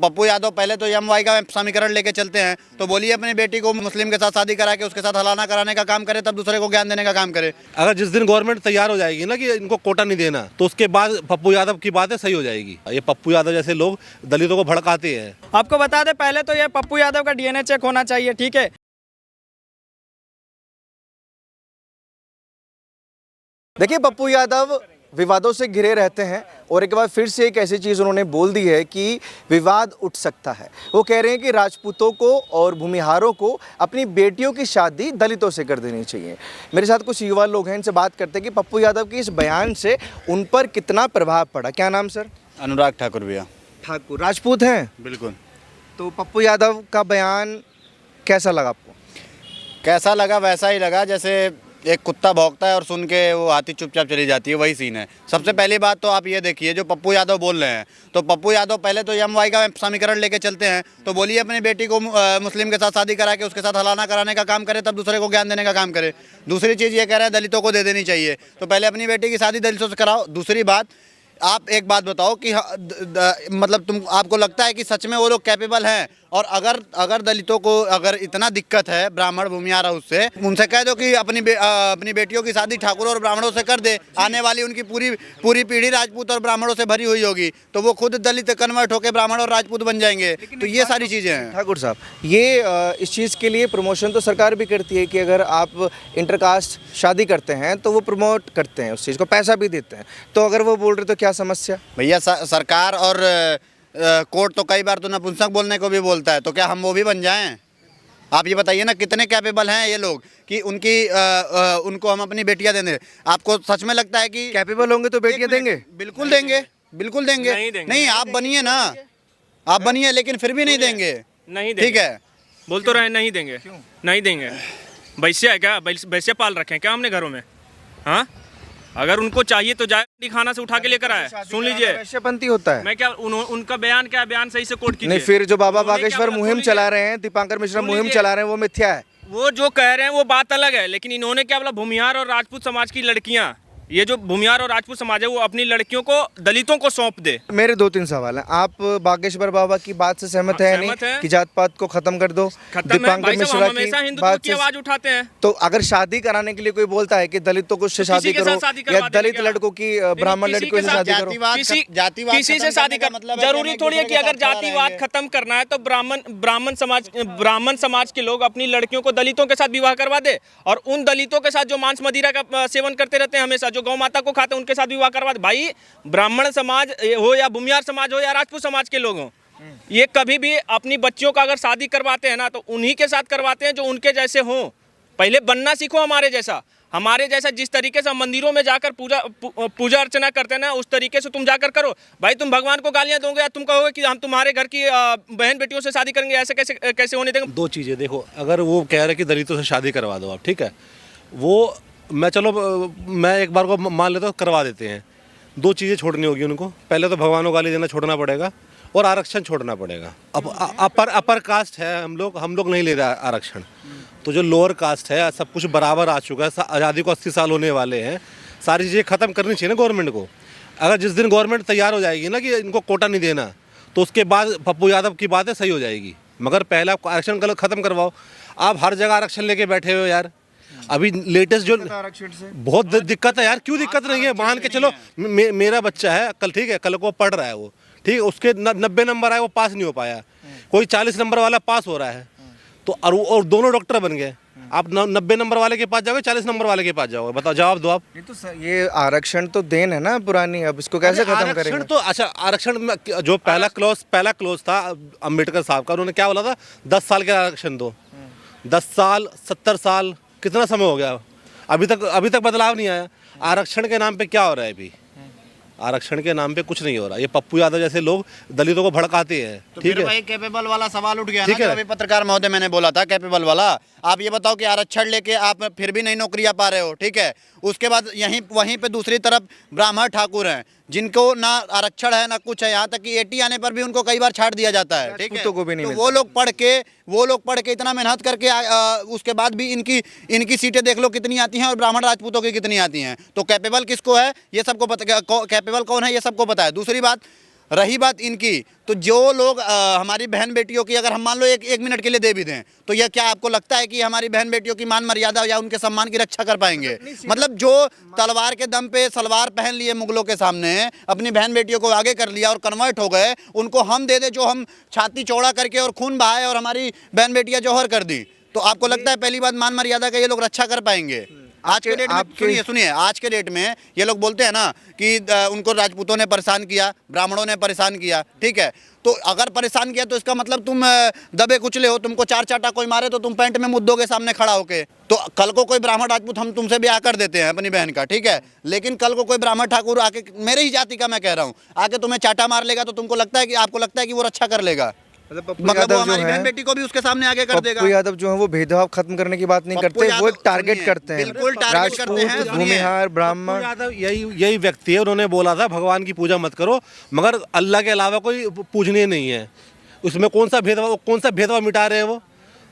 पप्पू यादव पहले तो एमवाई का समीकरण लेके चलते हैं, तो बोलिए अपनी बेटी को मुस्लिम के साथ शादी करा के उसके साथ हलाना कराने का काम करे, तब दूसरे को ज्ञान देने का काम करे। अगर जिस दिन गवर्नमेंट तैयार हो जाएगी ना कि इनको कोटा नहीं देना, तो उसके बाद पप्पू यादव की बातें सही हो जाएगी। ये पप्पू यादव जैसे लोग दलितों को भड़काते हैं। आपको बता दें, पहले तो ये पप्पू यादव का डीएनए चेक होना चाहिए, ठीक है। देखिए, पप्पू यादव विवादों से घिरे रहते हैं और एक बार फिर से एक ऐसी चीज़ उन्होंने बोल दी है कि विवाद उठ सकता है। वो कह रहे हैं कि राजपूतों को और भूमिहारों को अपनी बेटियों की शादी दलितों से कर देनी चाहिए। मेरे साथ कुछ युवा लोग हैं, इनसे बात करते हैं कि पप्पू यादव की इस बयान से उन पर कितना प्रभाव पड़ा। क्या नाम सर? अनुराग ठाकुर भैया। ठाकुर राजपूत हैं? बिल्कुल। तो पप्पू यादव का बयान कैसा लगा आपको? कैसा लगा? वैसा ही लगा जैसे एक कुत्ता भौंकता है और सुन के वो हाथी चुपचाप चली जाती है, वही सीन है। सबसे पहली बात तो आप ये देखिए, जो पप्पू यादव बोल रहे हैं, तो पप्पू यादव पहले तो एमवाई का समीकरण लेके चलते हैं, तो बोलिए अपनी बेटी को मुस्लिम के साथ शादी करा के उसके साथ हलाना कराने का काम करे, तब दूसरे को ज्ञान देने का काम करे। दूसरी चीज़ ये कह रहे हैं दलितों को दे देनी चाहिए, तो पहले अपनी बेटी की शादी दलितों से कराओ। दूसरी बात, आप एक बात बताओ कि मतलब आपको लगता है कि सच में वो लोग कैपेबल हैं? और अगर दलितों को अगर इतना दिक्कत है ब्राह्मण भूमिहार उससे, उनसे कह दो कि अपनी बेटियों की शादी ठाकुरों और ब्राह्मणों से कर दे। आने वाली उनकी पूरी पीढ़ी राजपूत और ब्राह्मणों से भरी हुई होगी, तो वो खुद दलित कन्वर्ट होकर ब्राह्मण और राजपूत बन जाएंगे। तो ये सारी चीज़ें हैं। ठाकुर साहब, ये इस चीज़ के लिए प्रमोशन तो सरकार भी करती है कि अगर आप इंटरकास्ट शादी करते हैं तो वो प्रमोट करते हैं, उस चीज़ को पैसा भी देते हैं। तो अगर वो बोल रहे तो क्या समस्या? भैया सरकार और कोर्ट तो कई बार तो नपुंसक बोलने को भी बोलता है, तो क्या हम वो भी बन जाएं? आप ये बताइए ना, कितने कैपेबल हैं ये लोग कि उनको हम अपनी बेटियां दे दें। आपको सच में लगता है कि कैपेबल होंगे तो बेटियां देंगे? बिल्कुल देंगे, बिल्कुल देंगे। नहीं, आप बनिए ना, आप बनिए, लेकिन फिर भी नहीं देंगे। नहीं देंगे। ठीक है, बोल तो रहे नहीं देंगे। क्यों नहीं देंगे? वैसे है क्या? वैसे पाल रखे हैं क्या हमने घरों में? हाँ, अगर उनको चाहिए तो जाए खाना से उठा के लेकर आए। सुन लीजिए, वैश्यपंथी होता है। मैं क्या उनका बयान क्या बयान सही से कोट कीजिए। नहीं, फिर जो बाबा बागेश्वर मुहिम चला रहे हैं, दीपांकर मिश्रा मुहिम चला रहे हैं, वो मिथ्या है। वो जो कह रहे हैं वो बात अलग है, लेकिन इन्होंने क्या बोला, भूमिहार और राजपूत समाज की लड़कियां, ये जो भूमिहार और राजपूत समाज है वो अपनी लड़कियों को दलितों को सौंप दे। मेरे 2-3 सवाल हैं। आप बागेश्वर बाबा की बात से सहमत है नहीं कि जात पात को खत्म कर दो? दीपांकर मिश्रा की बात की आवाज उठाते हैं। तो अगर शादी कराने के लिए कोई बोलता है कि दलितों को से शादी करो या दलित लड़कों की ब्राह्मण लड़कियों से शादी करो, किसी से शादी का मतलब जरूरी थोड़ी है कि अगर जातिवाद खत्म करना है तो ब्राह्मण समाज के लोग अपनी लड़कियों को दलितों के साथ विवाह करवा दे, और उन दलितों के साथ जो मांस मदिरा का सेवन करते रहते हैं हमेशा, जो गौ माता को खाते हैं, उनके साथ विवाह करवा दे। भाई, ब्राह्मण समाज हो या भूमिहार समाज हो या राजपूत समाज के लोग हों, ये कभी भी अपनी बच्चियों का अगर शादी करवाते हैं ना तो उन्हीं के साथ करवाते हैं जो उनके जैसे हों। पहले बनना सीखो हमारे जैसा जिस तरीके से मंदिरों में जाकर पूजा अर्चना करते हैं ना, उस तरीके से तुम जाकर करो। भाई, तुम भगवान को गालियां दोगे या तुम कहोगे कि हम तुम्हारे घर की बहन बेटियों से शादी करेंगे, ऐसे कैसे होने देंगे? दो चीज़ें देखो, अगर वो कह रहे कि दलितों से शादी करवा दो आप, ठीक है, वो मैं एक बार को मान लेता हूँ करवा देते हैं। दो चीज़ें छोड़नी होगी उनको। पहले तो भगवान को गाली देना छोड़ना पड़ेगा और आरक्षण छोड़ना पड़ेगा। अब अपर कास्ट है, हम लोग नहीं ले रहे आरक्षण, तो जो लोअर कास्ट है सब कुछ बराबर आ चुका है। आज़ादी को 80 साल होने वाले हैं। सारी चीज़ें ख़त्म करनी चाहिए ना गवर्नमेंट को। अगर जिस दिन गवर्नमेंट तैयार हो जाएगी ना कि इनको कोटा नहीं देना, तो उसके बाद पप्पू यादव की बातें सही हो जाएगी। मगर पहले आप आरक्षण ख़त्म करवाओ। आप हर जगह आरक्षण लेके बैठे हो यार। अभी लेटेस्ट जो बहुत दिक्कत है यार। क्यों दिक्कत नहीं है? मान के चलो मेरा बच्चा है, कल ठीक है, कल को पढ़ रहा है वो, ठीक है, उसके 90 नंबर आए, वो पास नहीं हो पाया, कोई 40 नंबर वाला पास हो रहा है, तो और दोनों डॉक्टर बन गए। आप 90 नंबर वाले के पास जाओगे, 40 नंबर वाले के पास जाओगे? बताओ, जवाब दो आप। नहीं तो सर, ये आरक्षण तो देन है ना पुरानी, अब इसको कैसे खत्म करेंगे? तो अच्छा, आरक्षण में जो पहला क्लोज था अम्बेडकर साहब का, उन्होंने क्या बोला था? 10 साल के आरक्षण दो। 10 साल, 70 साल, कितना समय हो गया? अभी तक बदलाव नहीं आया। आरक्षण के नाम पे क्या हो रहा है? अभी आरक्षण के नाम पे कुछ नहीं हो रहा। ये पप्पू यादव जैसे लोग दलितों को भड़काते हैं। तो ठीक है, भाई कैपेबल वाला सवाल उठ गया ना, जो अभी पत्रकार महोदय मैंने बोला था कैपेबल वाला। आप ये बताओ कि आरक्षण लेके आप फिर भी नहीं नौकरियां पा रहे हो, ठीक है, उसके बाद वहीं पे दूसरी तरफ ब्राह्मण ठाकुर हैं जिनको ना आरक्षण है ना कुछ है, यहाँ तक कि 80 आने पर भी उनको कई बार छाट दिया जाता है, ठीक है। तो वो लोग पढ़ के इतना मेहनत करके उसके बाद भी इनकी सीटें देख लो कितनी आती हैं और ब्राह्मण राजपूतों की कितनी आती हैं। तो कैपेबल किसको है ये सबको पता, कैपेबल कौन है ये सबको पता है। दूसरी बात, रही बात इनकी, तो जो लोग हमारी बहन बेटियों की अगर हम मान लो एक मिनट के लिए दे भी दें, तो यह क्या आपको लगता है कि हमारी बहन बेटियों की मान मर्यादा या उनके सम्मान की रक्षा कर पाएंगे? मतलब जो तलवार के दम पे सलवार पहन लिए मुगलों के सामने, अपनी बहन बेटियों को आगे कर लिया और कन्वर्ट हो गए, उनको हम दे दे जो हम छाती चौड़ा करके और खून बहाए और हमारी बहन बेटियां जौहर कर दी, तो आपको लगता है पहली बात मान मर्यादा का ये लोग रक्षा कर पाएंगे? आज के डेट में सुनिए सुनिए, आज के डेट में ये लोग बोलते हैं ना कि उनको राजपूतों ने परेशान किया, ब्राह्मणों ने परेशान किया, ठीक है, तो अगर परेशान किया तो इसका मतलब तुम दबे कुचले हो, तुमको चार चाटा कोई मारे तो तुम पैंट में मुद्दों के सामने खड़ा होके। तो कल को कोई ब्राह्मण राजपूत, हम तुमसे ब्याह कर देते हैं अपनी बहन का, ठीक है, लेकिन कल को कोई ब्राह्मण ठाकुर आके, मेरे ही जाति का मैं कह रहा हूँ, आके तुम्हें चाटा मार लेगा, तो तुमको लगता है कि आपको लगता है कि वो रक्षा कर लेगा? मतलब वो हमारी बहन बेटी को भी उसके सामने आगे कर देगा। पप्पू यादव जो है वो भेदभाव खत्म करने की बात नहीं करते, वो एक टारगेट करते हैं, बिल्कुल टारगेट करते हैं। राजपूत, भूमिहार, ब्राह्मण। यादव यही व्यक्ति है, उन्होंने बोला था भगवान की पूजा मत करो, मगर अल्लाह के अलावा कोई पूजनीय नहीं है। उसमें कौन सा भेदभाव मिटा रहे हैं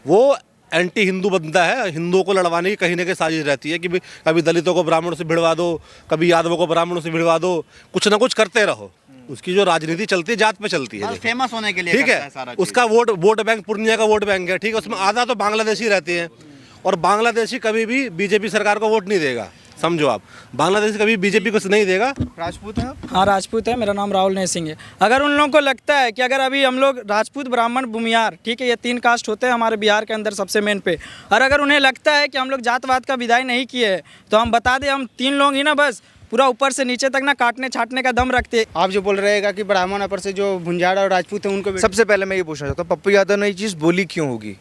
वो एंटी हिंदू बंदा है। हिंदुओं को लड़वाने की कहीं ना कहीं साजिश रहती है कि कभी दलितों को ब्राह्मणों से भिड़वा दो, कभी यादवों को ब्राह्मणों से भिड़वा दो, कुछ ना कुछ करते रहो। उसकी जो राजनीति चलती है जात पे चलती है, फेमस होने के लिए, ठीक है। उसका वोट बैंक पूर्णिया का वोट बैंक है, ठीक है, उसमें आधा तो बांग्लादेशी रहते हैं, और बांग्लादेशी कभी भी बीजेपी सरकार को वोट नहीं देगा, समझो आप। बांग्लादेश कभी बीजेपी को नहीं देगा। राजपूत है? हाँ राजपूत है, मेरा नाम राहुल ने सिंह है। अगर उन लोगों को लगता है कि अगर अभी हम लोग राजपूत, ब्राह्मण, भूमिहार, ठीक है, ये 3 कास्ट होते हैं हमारे बिहार के अंदर सबसे मेन पे, और अगर उन्हें लगता है कि हम लोग जातवाद का विदाई नहीं किए, तो हम बता दें, हम 3 लोग ही ना बस पूरा ऊपर से नीचे तक ना काटने छाटने का दम रखते। आप जो बोल रहे हैं कि ब्राह्मण अपर से जो भुंजाड़ और राजपूत है उनको सबसे पहले मैं ये पूछना चाहता हूँ, पप्पू यादव ने ये चीज़ बोली क्यों होगी?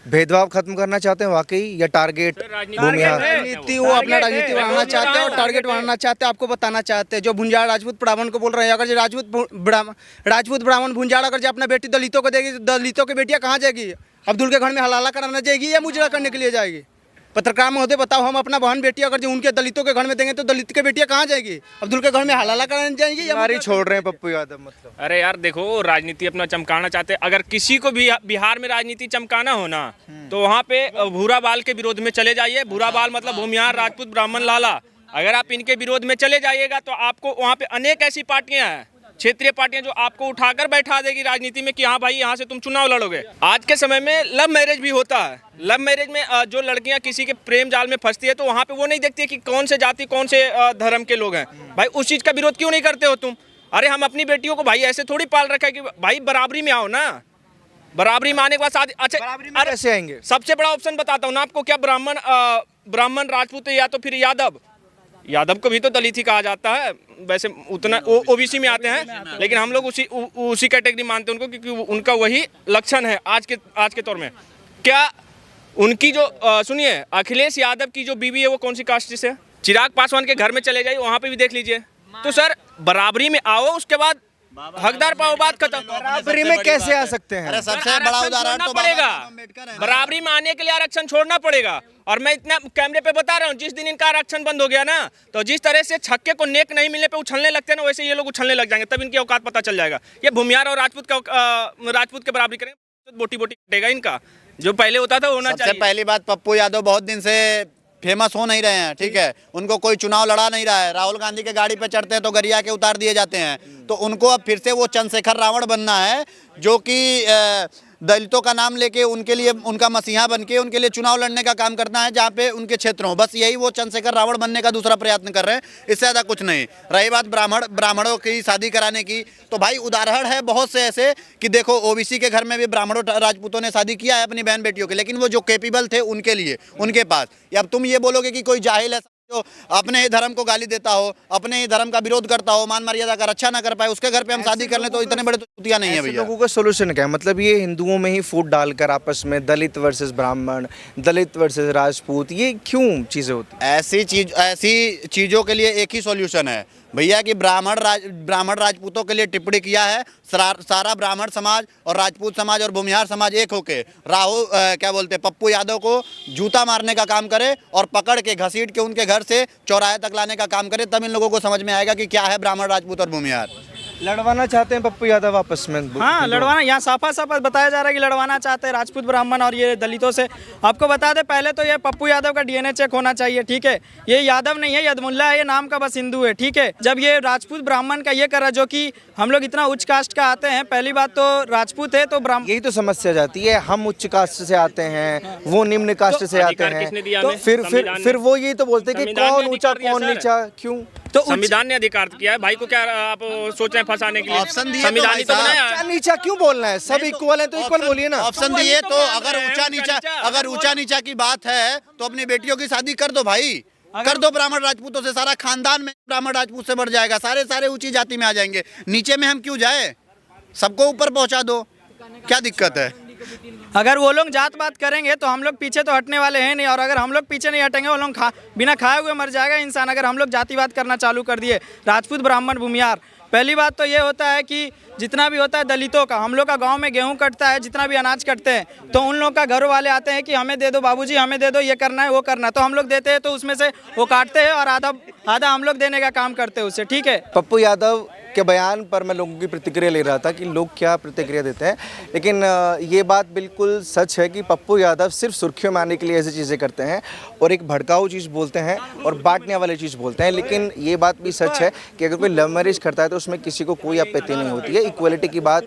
भेदभाव खत्म करना चाहते हैं वाकई, या टारगेट भूमिहार? राजनीति, वो अपना राजनीति बढ़ाना चाहते हैं और टारगेट बढ़ाना चाहते हैं, आपको बताना चाहते हैं। जो भुंजाड़ राजपूत ब्राह्मण को बोल रहे हैं, अगर जो राजपूत ब्राह्मण भुंजाड़ अगर जो अपना बेटी दलितों को देगी, दलितों की बेटियाँ कहाँ जाएगी? अब्दुल के घर में हलाला कराना जाएगी या मुजरा करने के लिए जाएगी? पत्रकार महोदय बताओ, हम अपना बहन बेटी अगर जो उनके दलितों के घर में देंगे तो दलित की बेटियां कहाँ जाएगी? अब्दुल के घर में हलाला कराने जाएंगी या हमारी छोड़ रहे हैं पप्पू यादव? मतलब अरे यार देखो, राजनीति अपना चमकाना चाहते हैं। अगर किसी को भी बिहार में राजनीति चमकाना हो ना, तो वहाँ पे भूरा बाल के विरोध में चले जाइए। भूरा बाल मतलब भूमिहार, राजपूत, ब्राह्मण, लाला। अगर आप इनके विरोध में चले जाइएगा तो आपको वहाँ पे अनेक ऐसी पार्टियां हैं, क्षेत्रीय पार्टियां, जो आपको उठाकर बैठा देगी राजनीति में कि हाँ भाई यहाँ से तुम चुनाव लड़ोगे। आज के समय में लव मैरिज भी होता है। लव मैरिज में जो लड़कियां किसी के प्रेम जाल में फंसती है, तो वहाँ पे वो नहीं देखती है कि कौन से जाति, कौन से धर्म के लोग हैं। भाई उस चीज़ का विरोध क्यों नहीं करते हो तुम? अरे हम अपनी बेटियों को भाई ऐसे थोड़ी पाल रखा है कि भाई बराबरी में आओ ना। बराबरी में आने के बाद शादी, अच्छा कैसे आएंगे? सबसे बड़ा ऑप्शन बताता हूँ ना आपको, क्या ब्राह्मण, राजपूत या तो फिर यादव। यादव को भी तो दलित ही कहा जाता है, वैसे उतना ओबीसी में आते हैं, लेकिन हम लोग उसी कैटेगरी मानते हैं उनको, क्योंकि उनका वही लक्षण है आज के तौर में। क्या उनकी जो सुनिए, अखिलेश यादव की जो बीवी है वो कौन सी कास्ट से है? चिराग पासवान के घर में चले जाइए, वहाँ पे भी देख लीजिए। तो सर बराबरी में आओ, उसके बाद हकदार पाओ, बात खत्म। बराबरी में कैसे आ सकते हैं? अरे सबसे बड़ा उदाहरण तो पड़ेगा, बराबरी में आने के लिए आरक्षण छोड़ना पड़ेगा। और मैं इतना कैमरे पे बता रहा हूँ, जिस दिन इनका आरक्षण बंद हो गया ना, तो जिस तरह से छक्के को नेक नहीं मिलने पे उछलने लगते हैं ना, वैसे ये लोग उछलने लग जाएंगे, तब इनकी औकात पता चल जाएगा। ये भूमिहार और राजपूत के बराबरी करेंगे, बोटी बोटी कटेगा इनका, जो पहले होता था होना चाहिए। सबसे पहली बात, पप्पू यादव बहुत दिन से फेमस हो नहीं रहे हैं, ठीक है, उनको कोई चुनाव लड़ा नहीं रहा है। राहुल गांधी के गाड़ी पे चढ़ते हैं तो गरिया के उतार दिए जाते हैं। तो उनको अब फिर से वो चंद्रशेखर रावण बनना है, जो कि दलितों का नाम लेके उनके लिए, उनका मसीहा बन के उनके लिए चुनाव लड़ने का काम करना है जहाँ पे उनके क्षेत्र हो। बस यही वो चंद्रशेखर रावण बनने का दूसरा प्रयत्न कर रहे हैं, इससे ज़्यादा कुछ नहीं। रही बात ब्राह्मणों की शादी कराने की, तो भाई उदाहरण है बहुत से ऐसे कि देखो, ओबीसी के घर में भी ब्राह्मणों राजपूतों ने शादी किया है अपनी बहन बेटियों की, लेकिन वो जो कैपेबल थे उनके लिए, उनके पास। या अब तुम ये बोलोगे कि कोई जाहिल है जो अपने ही धर्म को गाली देता हो, अपने ही धर्म का विरोध करता हो, मान मर्यादा का रक्षा ना कर पाए, उसके घर पे हम शादी कर लें, तो इतने बड़े तो चूतिया नहीं है भैया। लोगों का सोल्यूशन क्या है? मतलब ये हिंदुओं में ही फूट डालकर आपस में दलित वर्सेस ब्राह्मण, दलित वर्सेस राजपूत, ये क्यों चीज़ें होती? ऐसी चीज़ों के लिए एक ही सॉल्यूशन है भैया, कि ब्राह्मण राजपूतों के लिए टिप्पणी किया है सारा ब्राह्मण समाज और राजपूत समाज और भूमिहार समाज एक होके क्या बोलते हैं, पप्पू यादव को जूता मारने का काम करे और पकड़ के घसीट के उनके घर से चौराहे तक लाने का काम करे, तब इन लोगों को समझ में आएगा कि क्या है ब्राह्मण, राजपूत और भूमिहार। लड़वाना चाहते हैं पप्पू यादव आपस में? हाँ लड़वाना, यहाँ साफा साफा बताया जा रहा है कि लड़वाना चाहते हैं राजपूत ब्राह्मण और ये दलितों से। आपको बता दें पहले तो ये पप्पू यादव का डीएनए चेक होना चाहिए, ठीक है। ये यादव नहीं है, यदमुल्ला है, ये नाम का बस हिंदू है, ठीक है। जब ये राजपूत ब्राह्मण का ये कर रहा है, जो कि हम लोग इतना उच्च कास्ट का आते हैं, पहली बात तो राजपूत है तो ब्राह्मण, यही तो समस्या जाती है, हम उच्च कास्ट से आते हैं, वो निम्न कास्ट से आते अधिकार किसने दिया हैं, तो हमें? फिर वो यही तो बोलते हैं कि संविधान कौन ने ऊंचा अधिकार दिया, कौन सर। नीचा, क्यों? तो संविधान ने अधिकार किया है भाई को, क्या आप सोच रहे हैं फंसाने के लिए? ऑप्शन दिए तो संविधान ही तो भाई साहब। बनाया ऊंचा है। नीचा क्यों बोलना है? सब इक्वल है तो इक्वल बोलिए ना। ऑप्शन वही दिए तो तो मान अगर रहे हैं, ऊंचा नीचा, अगर ऊंचा नीचा की बात है तो अपनी बेटियों की शादी कर दो भाई, कर दो ब्राह्मण राजपूतों से, सारा खानदान में ब्राह्मण राजपूत से बढ़ जाएगा, सारे ऊंची जाति में आ जाएंगे, नीचे में हम क्यों जाए? सबको ऊपर पहुंचा दो, क्या दिक्कत है? अगर वो लोग जात बात करेंगे तो हम लोग पीछे तो हटने वाले हैं नहीं, और अगर हम लोग पीछे नहीं हटेंगे वो लोग बिना खाए हुए मर जाएगा इंसान। अगर हम लोग जातिवाद करना चालू कर दिए, राजपूत ब्राह्मण भूमिहार, पहली बात तो ये होता है कि जितना भी होता है दलितों का, हम लोग का गांव में गेहूं कटता है, जितना भी अनाज कटते हैं तो उन लोग का घर वाले आते हैं कि हमें दे दो बाबूजी, हमें दे दो, ये करना है वो करना है, तो हम लोग देते हैं, तो उसमें से वो काटते हैं और आधा हम लोग देने का काम करते हैं उससे, ठीक है। पप्पू यादव के बयान पर मैं लोगों की प्रतिक्रिया ले रहा था कि लोग क्या प्रतिक्रिया देते हैं, लेकिन ये बात बिल्कुल सच है कि पप्पू यादव सिर्फ सुर्खियों में आने के लिए ऐसी चीज़ें करते हैं और एक भड़काऊ चीज़ बोलते हैं और बांटने वाली चीज़ बोलते हैं। लेकिन ये बात भी सच है कि अगर कोई लव मैरिज करता है तो उसमें किसी को कोई आपत्ति नहीं होती है, इक्वलिटी की बात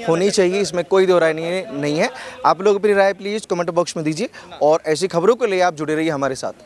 होनी चाहिए, इसमें कोई दो राय नहीं है। आप लोग अपनी राय प्लीज़ कमेंट बॉक्स में दीजिए और ऐसी खबरों के लिए आप जुड़े रहिए हमारे साथ।